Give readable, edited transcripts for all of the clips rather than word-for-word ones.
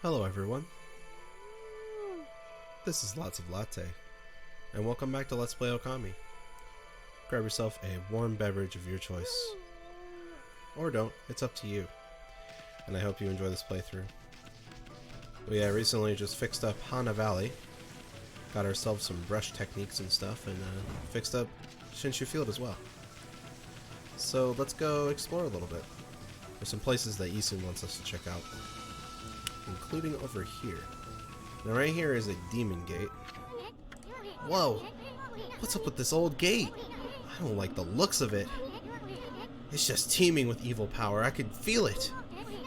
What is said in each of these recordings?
Hello everyone, this is LotsofLatte, and welcome back to Let's Play Okami. Grab yourself a warm beverage of your choice. Or don't, it's up to you. And I hope you enjoy this playthrough. We recently just fixed up Hana Valley, got ourselves some brush techniques and stuff, and fixed up Shinshu Field as well. So let's go explore a little bit. There's some places that Isun wants us to check out, including over here. Now right here is a demon gate. Whoa! What's up with this old gate? I don't like the looks of it. It's just teeming with evil power. I could feel it.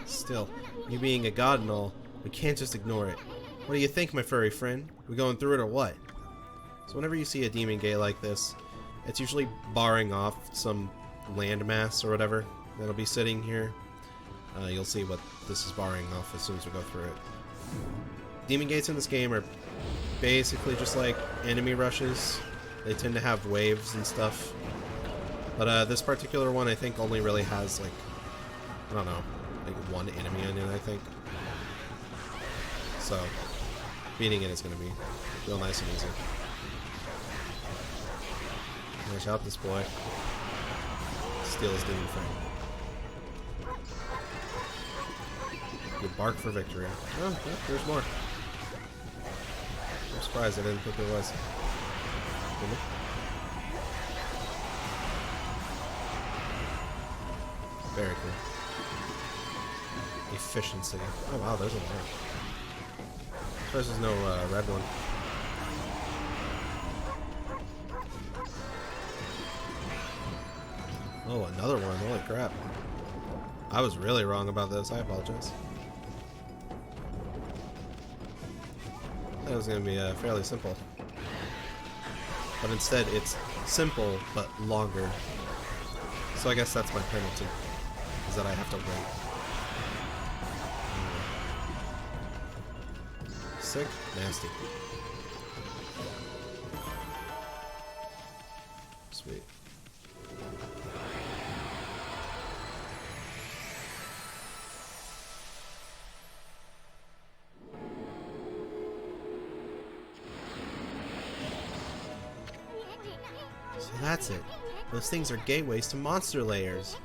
Still, you being a god and all, we can't just ignore it. What do you think, my furry friend? We going through it or what? So whenever you see a demon gate like this, it's usually barring off some landmass or whatever that'll be sitting here. You'll see what this is barring off as soon as we go through it. Demon gates in this game are basically just like enemy rushes. They tend to have waves and stuff. But this particular one I think only really has like, I don't know, like one enemy in it I think. So beating it is going to be real nice and easy. Watch out this boy. Steal his demon friend. You bark for victory. Oh, yeah, there's more. I'm surprised I didn't think there was. Very cool. Efficiency. Oh wow, there's a lot. There's no red one. Oh, another one. Holy crap. I was really wrong about this. I apologize. That was going to be fairly simple. But instead, it's simple, but longer. So I guess that's my penalty, is that I have to wait. Sick? Nasty. Sweet. So that's it. Those things are gateways to monster layers.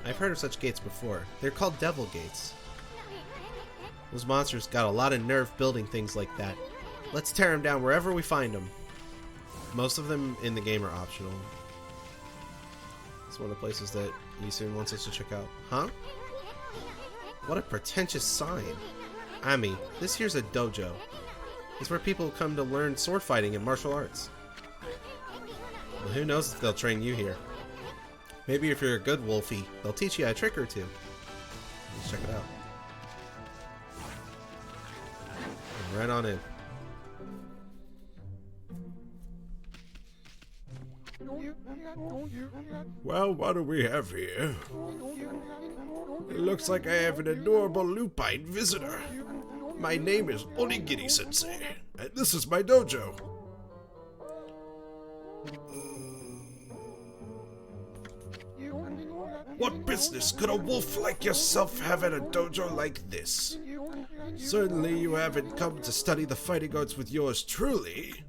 I've heard of such gates before. They're called devil gates. Those monsters got a lot of nerve building things like that. Let's tear them down wherever we find them. Most of them in the game are optional. It's one of the places that Isun wants us to check out. Huh? What a pretentious sign. Ami, this here's a dojo. It's where people come to learn sword fighting and martial arts. Well, who knows if they'll train you here. Maybe if you're a good wolfie, they'll teach you a trick or two. Let's check it out. Right on in. Well, what do we have here? It looks like I have an adorable lupine visitor. My name is Boney Kitty Sensei, and this is my dojo. What business could a wolf like yourself have at a dojo like this? Certainly you haven't come to study the fighting arts with yours truly.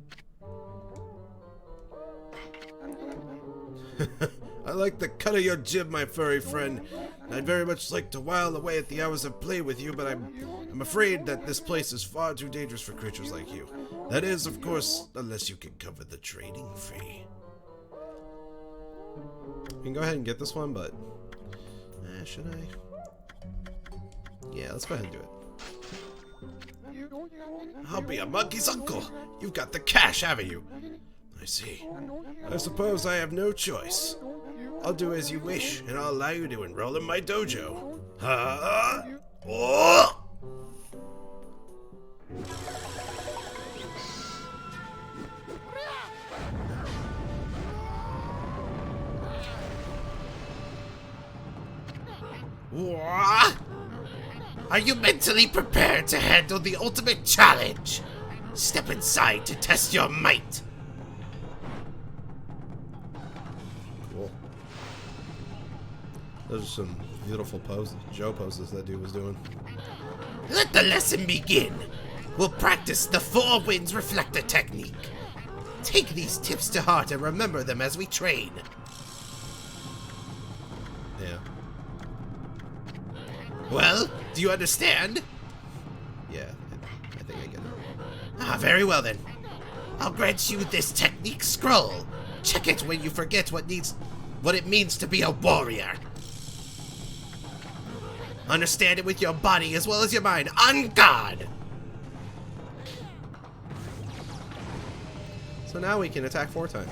I like the cut of your jib, my furry friend. I'd very much like to while away at the hours of play with you, but I'm afraid that this place is far too dangerous for creatures like you. That is, of course, unless you can cover the trading fee. We can go ahead and get this one, but... should I? Yeah, let's go ahead and do it. I'll be a monkey's uncle. You've got the cash, haven't you? I see. I suppose I have no choice. I'll do as you wish, and I'll allow you to enroll in my dojo. Oh! What? Are you mentally prepared to handle the ultimate challenge? Step inside to test your might. Cool. Those are some beautiful poses, Joe poses that dude was doing. Let the lesson begin. We'll practice the Four Winds Reflector technique. Take these tips to heart and remember them as we train. Yeah. Well, do you understand? Yeah, I think I get it. Ah, very well then. I'll grant you this technique scroll. Check it when you forget what it means to be a warrior. Understand it with your body as well as your mind. On guard! So now we can attack 4 times.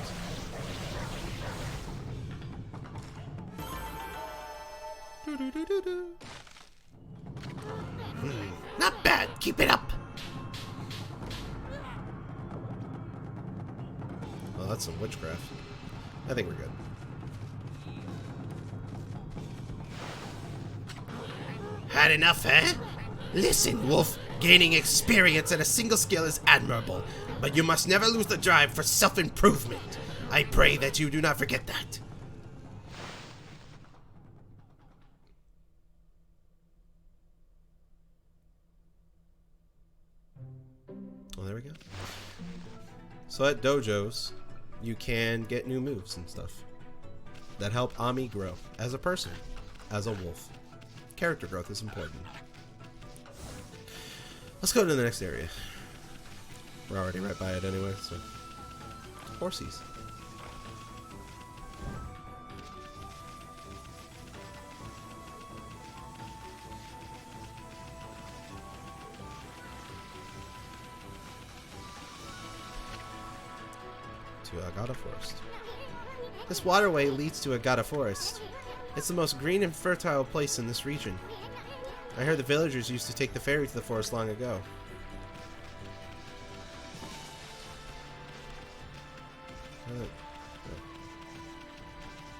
Not bad. Keep it up. Well, that's some witchcraft. I think we're good. Had enough, eh? Listen, Wolf. Gaining experience at a single skill is admirable, but you must never lose the drive for self-improvement. I pray that you do not forget that. Well, there we go. So at dojos, you can get new moves and stuff that help Ami grow as a person, as a wolf. Character growth is important. Let's go to the next area. We're already right by it anyway, so... Horsies. To Agathe Forest. This waterway leads to Agathe Forest. It's the most green and fertile place in this region. I heard the villagers used to take the ferry to the forest long ago. I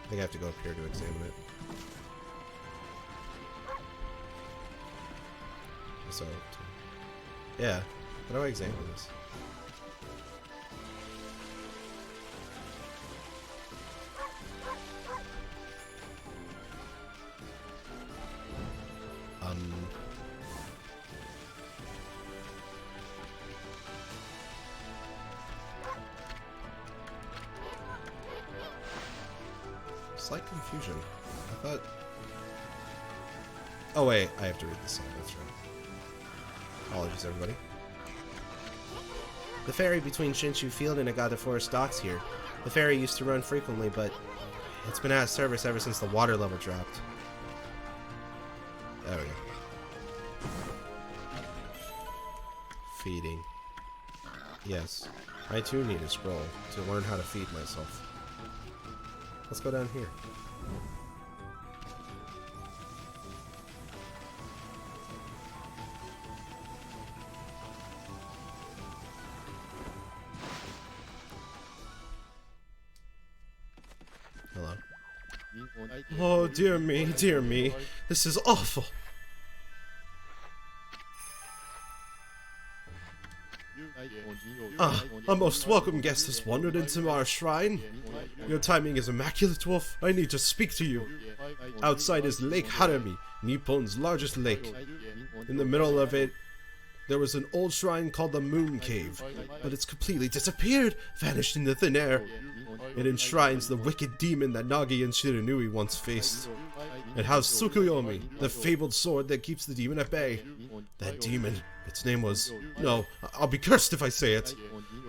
think I have to go up here to examine it. So, yeah. How do I examine this? Slight confusion. I thought... Oh wait, I have to read this song, that's right. Apologies, everybody. The ferry between Shinshu Field and Agathe Forest docks here. The ferry used to run frequently, but it's been out of service ever since the water level dropped. There we go. Feeding. Yes, I too need a scroll to learn how to feed myself. Let's go down here. Hello. Oh, dear me. This is awful. A most welcome guest has wandered into our shrine. Your timing is immaculate, Wolf. I need to speak to you. Outside is Lake Harami, Nippon's largest lake. In the middle of it, there was an old shrine called the Moon Cave, but it's completely disappeared, vanished into thin air. It enshrines the wicked demon that Nagi and Shiranui once faced. It has Tsukuyomi, the fabled sword that keeps the demon at bay. That demon, its name was... No, I'll be cursed if I say it.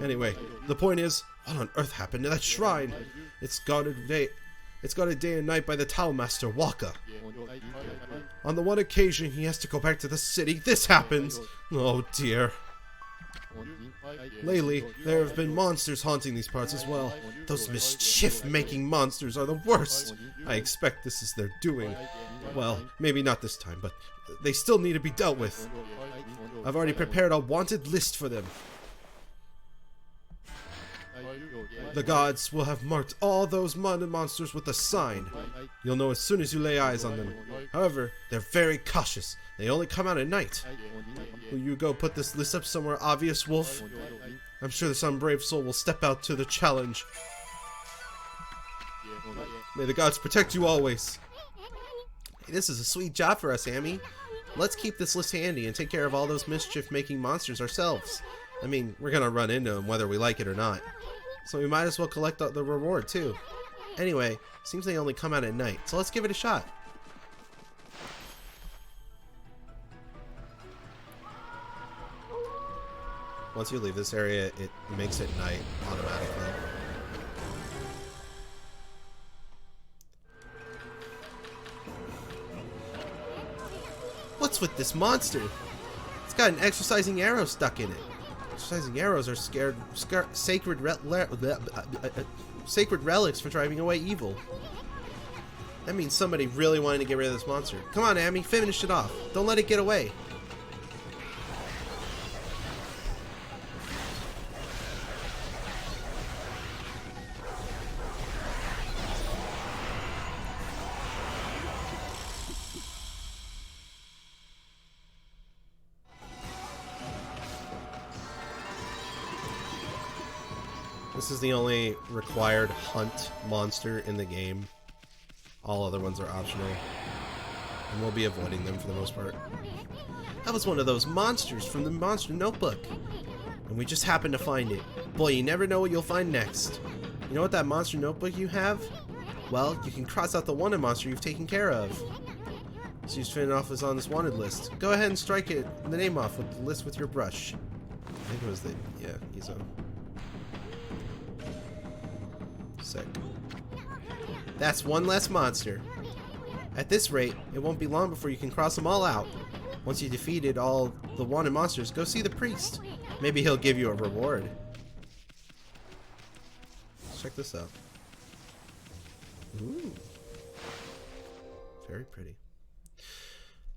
Anyway, the point is, what on earth happened to that shrine? It's guarded day and night by the Tao Master, Waka. On the one occasion he has to go back to the city, this happens! Oh dear. Lately, there have been monsters haunting these parts as well. Those mischief-making monsters are the worst. I expect this is their doing. Well, maybe not this time, but they still need to be dealt with. I've already prepared a wanted list for them. The gods will have marked all those monsters with a sign. You'll know as soon as you lay eyes on them. However, they're very cautious. They only come out at night. Will you go put this list up somewhere obvious, Wolf? I'm sure some brave soul will step out to the challenge. May the gods protect you always. Hey, this is a sweet job for us, Amy. Let's keep this list handy and take care of all those mischief-making monsters ourselves. I mean, we're gonna run into them whether we like it or not. So we might as well collect the reward too. Anyway, seems they only come out at night, so let's give it a shot. Once you leave this area, it makes it night automatically. What's with this monster? It's got an exercising arrow stuck in it. Exercising arrows are sacred relics for driving away evil. That means somebody really wanted to get rid of this monster. Come on, Amy, finish it off. Don't let it get away. This is the only required hunt monster in the game. All other ones are optional. And we'll be avoiding them for the most part. That was one of those monsters from the monster notebook. And we just happened to find it. Boy, you never know what you'll find next. You know what that monster notebook you have? Well, you can cross out the wanted monster you've taken care of. So you finish off as on this wanted list. Go ahead and strike the name off with the list with your brush. I think it was Izo. Sick. That's one less monster. At this rate, it won't be long before you can cross them all out. Once you defeated all the wanted monsters, go see the priest. Maybe he'll give you a reward. Let's check this out. Ooh. Very pretty.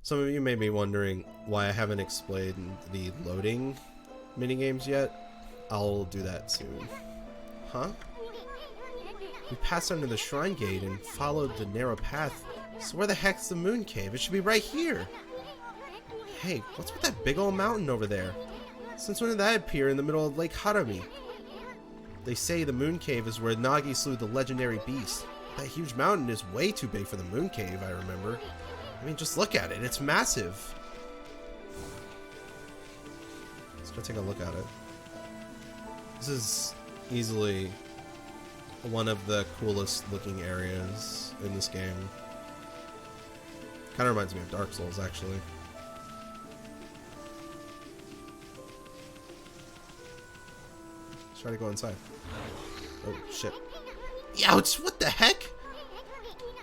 Some of you may be wondering why I haven't explained the loading minigames yet. I'll do that soon. Huh? We passed under the shrine gate and followed the narrow path. So where the heck's the moon cave? It should be right here. Hey, what's with that big old mountain over there? Since when did that appear in the middle of Lake Harami? They say the moon cave is where Nagi slew the legendary beast. That huge mountain is way too big for the moon cave, I remember. I mean, just look at it. It's massive. Let's go take a look at it. This is easily one of the coolest looking areas in this game. Kind of reminds me of Dark Souls, actually. Let's try to go inside. Oh, shit. Ouch! What the heck?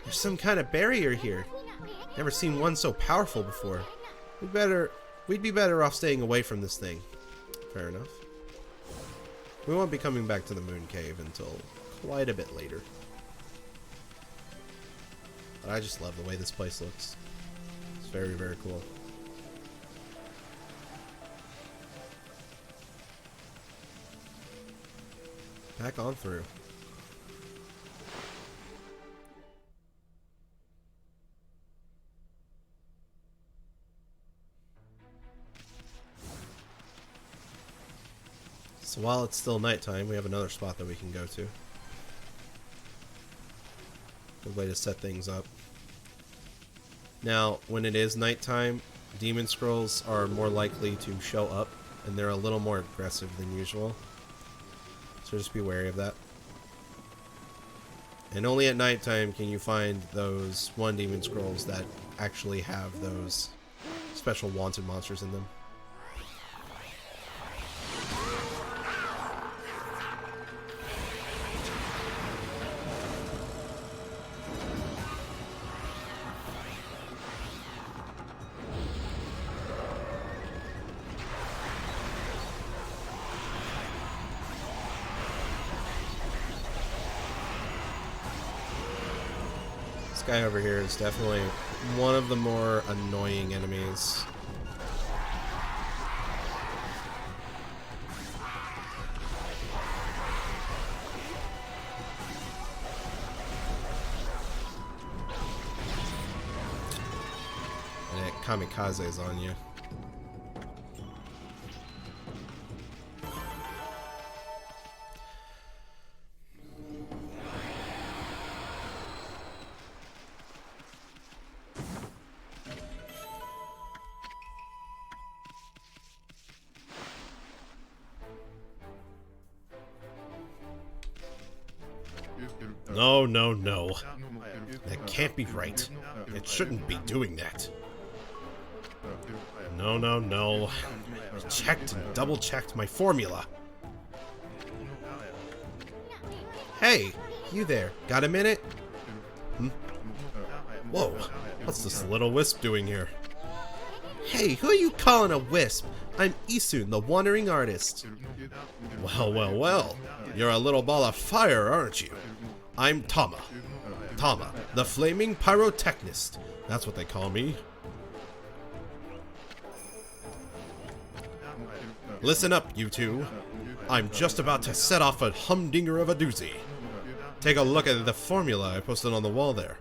There's some kind of barrier here. Never seen one so powerful before. We'd be better off staying away from this thing. Fair enough. We won't be coming back to the moon cave until quite a bit later. But I just love the way this place looks. It's very, very cool. Back on through. So while it's still nighttime, we have another spot that we can go to. Good way to set things up. Now, when it is nighttime, demon scrolls are more likely to show up, and they're a little more aggressive than usual. So just be wary of that. And only at nighttime can you find those one demon scrolls that actually have those special wanted monsters in them. This guy over here is definitely one of the more annoying enemies. And it kamikazes on you. No, no, no. That can't be right. It shouldn't be doing that. No, no, no. I checked and double-checked my formula. Hey, you there. Got a minute? Whoa, what's this little wisp doing here? Hey, who are you calling a wisp? I'm Isun, the wandering artist. Well, well, well. You're a little ball of fire, aren't you? I'm Tama. Tama, the flaming pyrotechnist. That's what they call me. Listen up, you two. I'm just about to set off a humdinger of a doozy. Take a look at the formula I posted on the wall there.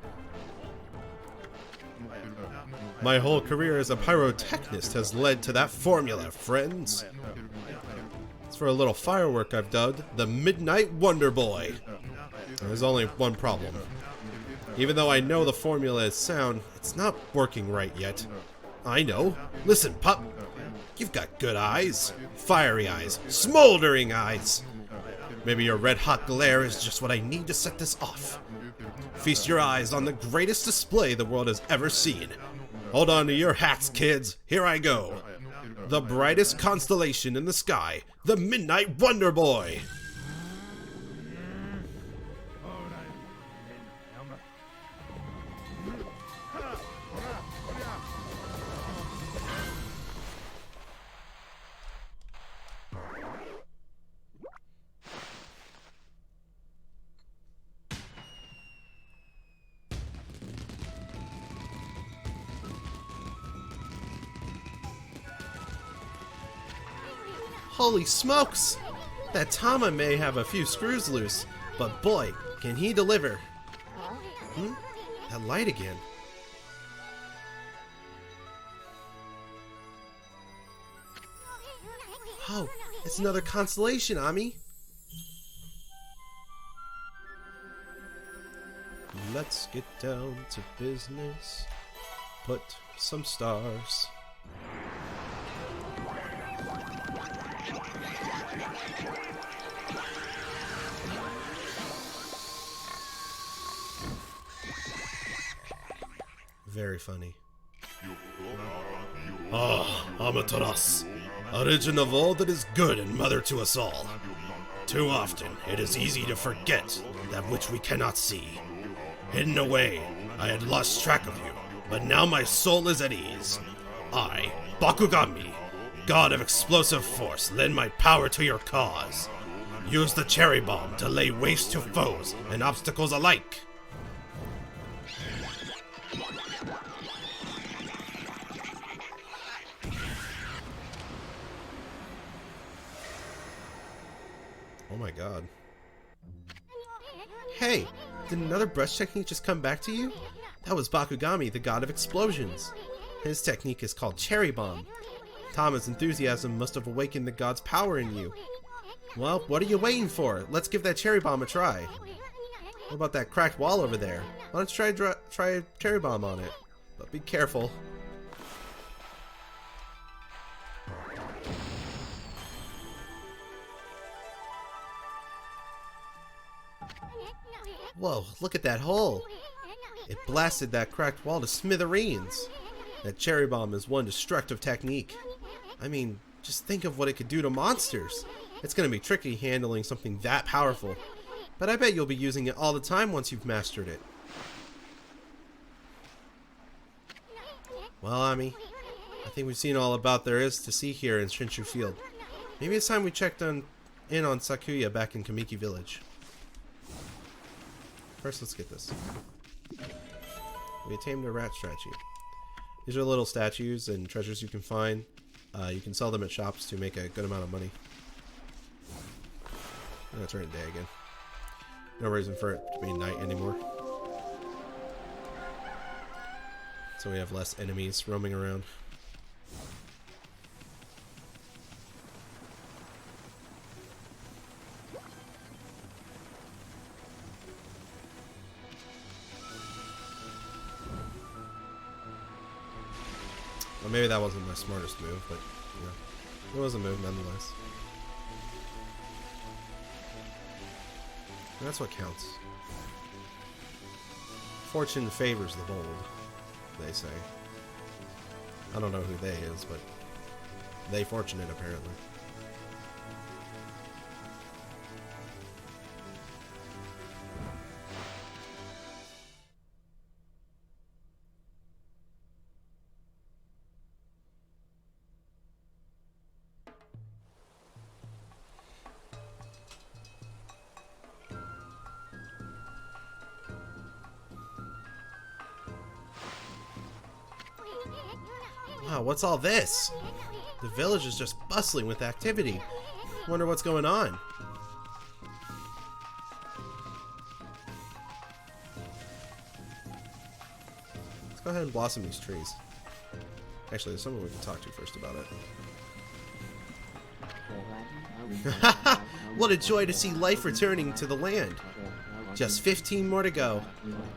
My whole career as a pyrotechnist has led to that formula, friends. It's for a little firework I've dubbed the Midnight Wonder Boy. There's only one problem. Even though I know the formula is sound, it's not working right yet. I know. Listen, pup. You've got good eyes. Fiery eyes. Smoldering eyes. Maybe your red-hot glare is just what I need to set this off. Feast your eyes on the greatest display the world has ever seen. Hold on to your hats, kids. Here I go. The brightest constellation in the sky. The Midnight Wonder Boy. Holy smokes! That Tama may have a few screws loose, but boy, can he deliver. That light again. Oh, it's another constellation, Ami. Let's get down to business. Put some stars. Very funny. Ah, Amaterasu, origin of all that is good and mother to us all. Too often, it is easy to forget that which we cannot see. Hidden away, I had lost track of you, but now my soul is at ease. I, Bakugami, god of explosive force, lend my power to your cause. Use the cherry bomb to lay waste to foes and obstacles alike. Oh my god. Hey, did another brush technique just come back to you? That was Bakugami, the god of explosions. His technique is called Cherry Bomb. Tama's enthusiasm must have awakened the god's power in you. Well, what are you waiting for? Let's give that Cherry Bomb a try. What about that cracked wall over there? Why don't you try a Cherry Bomb on it? But be careful. Whoa, look at that hole. It blasted that cracked wall to smithereens. That cherry bomb is one destructive technique. I mean, just think of what it could do to monsters. It's going to be tricky handling something that powerful. But I bet you'll be using it all the time once you've mastered it. Well, Ami, I think we've seen all about there is to see here in Shinshu Field. Maybe it's time we checked in on Sakuya back in Kamiki Village. First, let's get this. We tamed a rat statue. These are little statues and treasures you can find. You can sell them at shops to make a good amount of money. I'm gonna turn it day again. No reason for it to be night anymore. So we have less enemies roaming around. Well, maybe that wasn't my smartest move, but yeah, it was a move nonetheless. And that's what counts. Fortune favors the bold, they say. I don't know who they is, but they fortunate apparently. Wow, what's all this? The village is just bustling with activity. Wonder what's going on. Let's go ahead and blossom these trees. Actually, there's someone we can talk to first about it. What a joy to see life returning to the land. Just 15 more to go.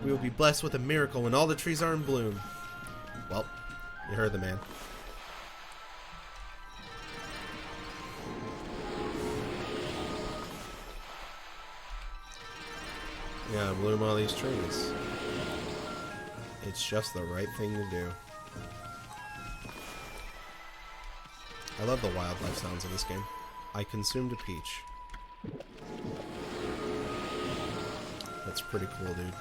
We will be blessed with a miracle when all the trees are in bloom. Well, you heard the man. Yeah, bloom all these trees. It's just the right thing to do. I love the wildlife sounds in this game. I consumed a peach. That's pretty cool, dude.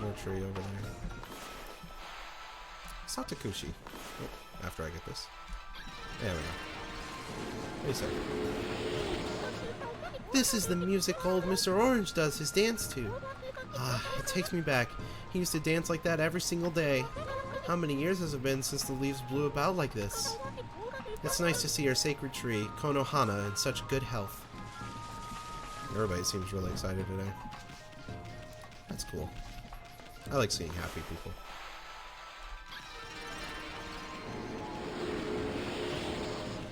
More tree over there. Satakushi. Oh, after I get this. There we go. Wait a second. This is the music old Mr. Orange does his dance to. Ah, it takes me back. He used to dance like that every single day. How many years has it been since the leaves blew about like this? It's nice to see our sacred tree, Konohana, in such good health. Everybody seems really excited today. That's cool. I like seeing happy people.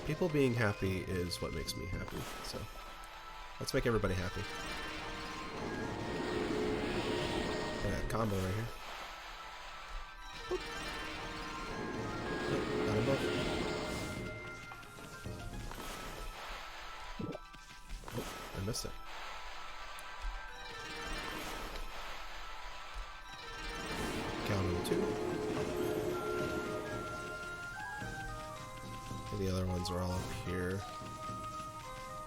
People being happy is what makes me happy, so let's make everybody happy. Got a combo right here. Boop. Oh, got them both. Oh, I missed it. Count on 2. The other ones are all up here.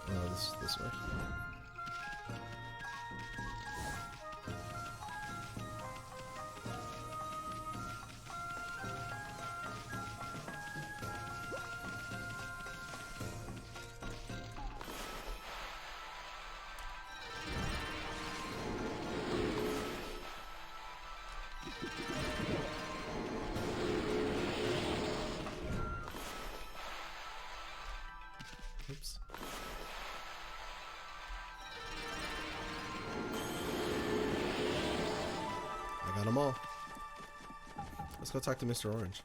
Oh, this way. Oops. I got them all. Let's go talk to Mr. Orange.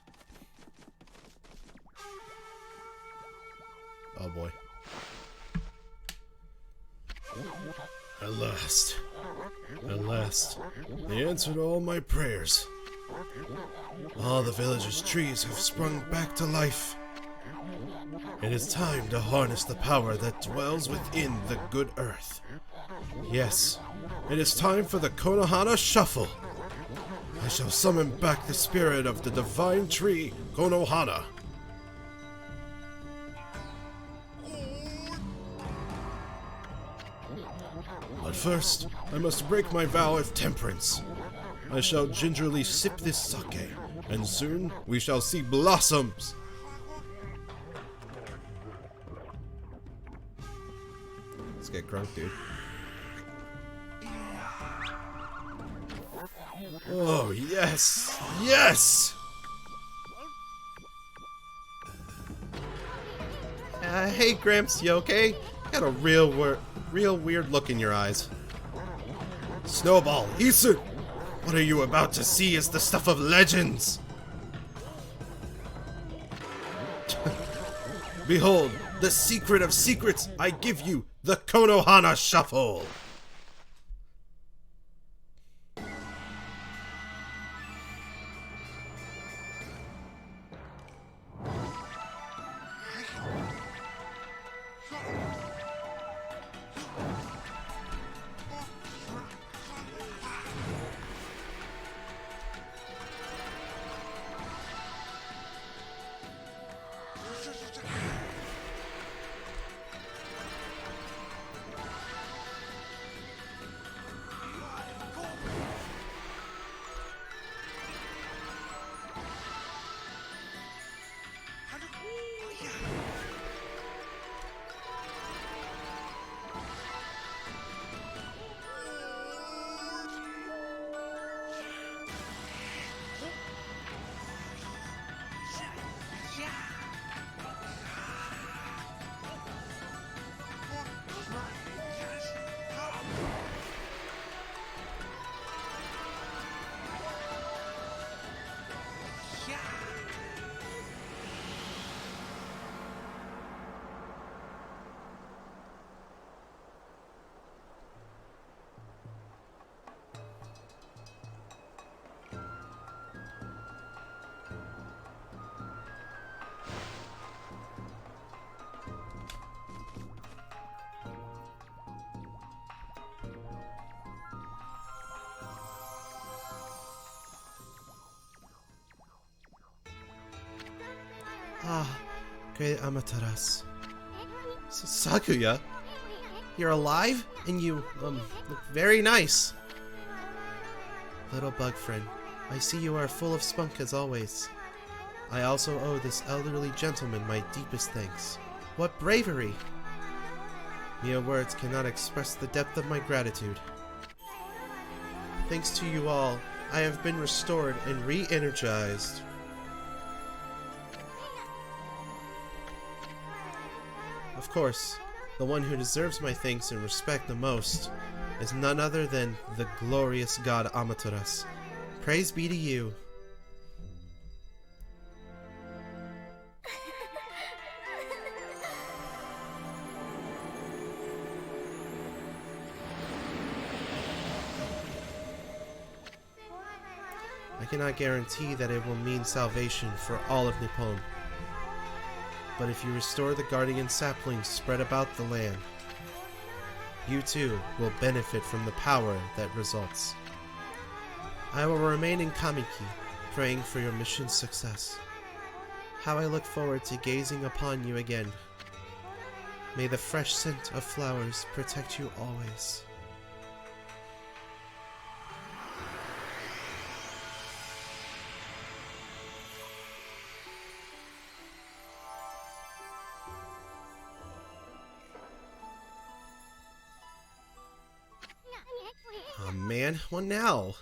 Oh boy. At last. At last. They answered all my prayers. All the village's trees have sprung back to life. It is time to harness the power that dwells within the good earth. Yes, it is time for the Konohana Shuffle. I shall summon back the spirit of the divine tree, Konohana. But first, I must break my vow of temperance. I shall gingerly sip this sake, and soon we shall see blossoms. Let's get crunk, dude. Oh, yes! Yes! Hey, Gramps, you okay? Got a real weird look in your eyes. Snowball, Isu! What are you about to see is the stuff of legends! Behold, the secret of secrets, I give you, the Konohana Shuffle! Ah, great Amaterasu. Sakuya? You're alive? And you, look very nice. Little bug friend, I see you are full of spunk as always. I also owe this elderly gentleman my deepest thanks. What bravery! Mere words cannot express the depth of my gratitude. Thanks to you all, I have been restored and re-energized. Of course, the one who deserves my thanks and respect the most is none other than the glorious god Amaterasu. Praise be to you. I cannot guarantee that it will mean salvation for all of Nippon. But if you restore the guardian saplings spread about the land, you too will benefit from the power that results. I will remain in Kamiki, praying for your mission's success. How I look forward to gazing upon you again. May the fresh scent of flowers protect you always. Oh man, what now?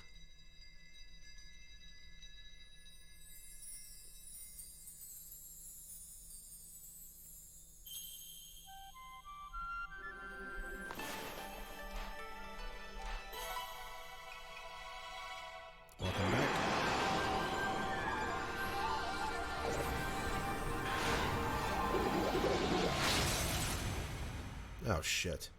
Welcome back. Oh shit.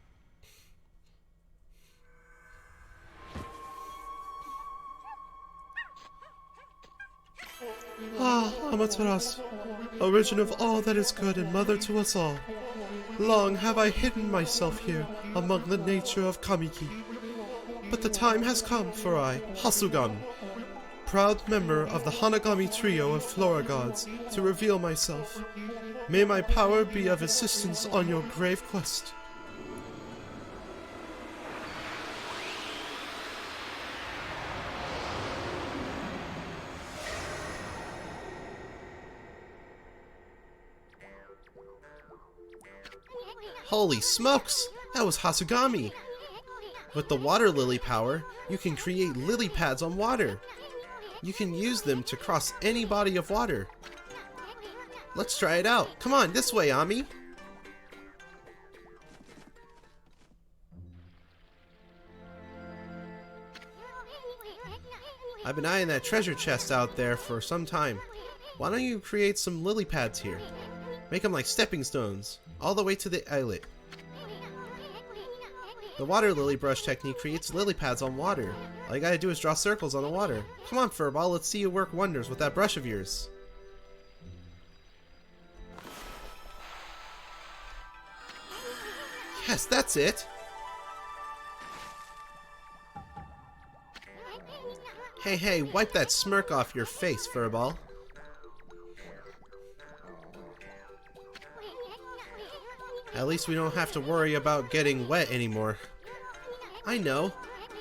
Ah, Amaterasu, origin of all that is good and mother to us all. Long have I hidden myself here among the nature of Kamiki. But the time has come for I, Hasugami, proud member of the Hanagami trio of Flora gods, to reveal myself. May my power be of assistance on your grave quest. Holy smokes! That was Hasugami! With the Waterlily Power, you can create lily pads on water. You can use them to cross any body of water. Let's try it out. Come on, this way, Ami! I've been eyeing that treasure chest out there for some time. Why don't you create some lily pads here? Make them like stepping stones, all the way to the islet. The water lily brush technique creates lily pads on water. All you gotta do is draw circles on the water. Come on, Furball, let's see you work wonders with that brush of yours. Yes, that's it! Hey, wipe that smirk off your face, Furball. At least we don't have to worry about getting wet anymore. I know.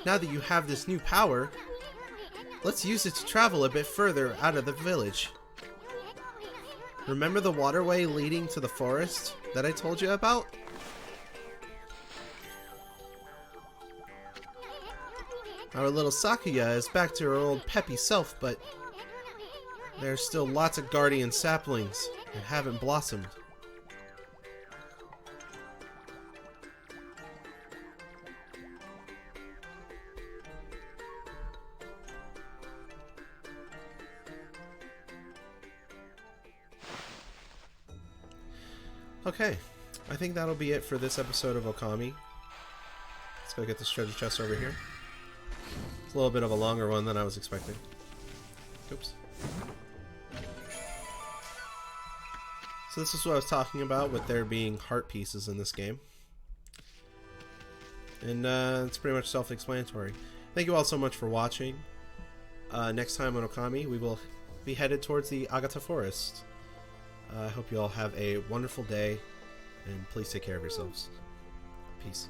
Now that you have this new power, let's use it to travel a bit further out of the village. Remember the waterway leading to the forest that I told you about? Our little Sakuya is back to her old peppy self, but there's still lots of guardian saplings that haven't blossomed. Okay, I think that'll be it for this episode of Okami. Let's go get this treasure chest over here. It's a little bit of a longer one than I was expecting. Oops. So this is what I was talking about with there being heart pieces in this game. And it's pretty much self-explanatory. Thank you all so much for watching. Next time on Okami, we will be headed towards the Agathe Forest. I hope you all have a wonderful day, and please take care of yourselves. Peace.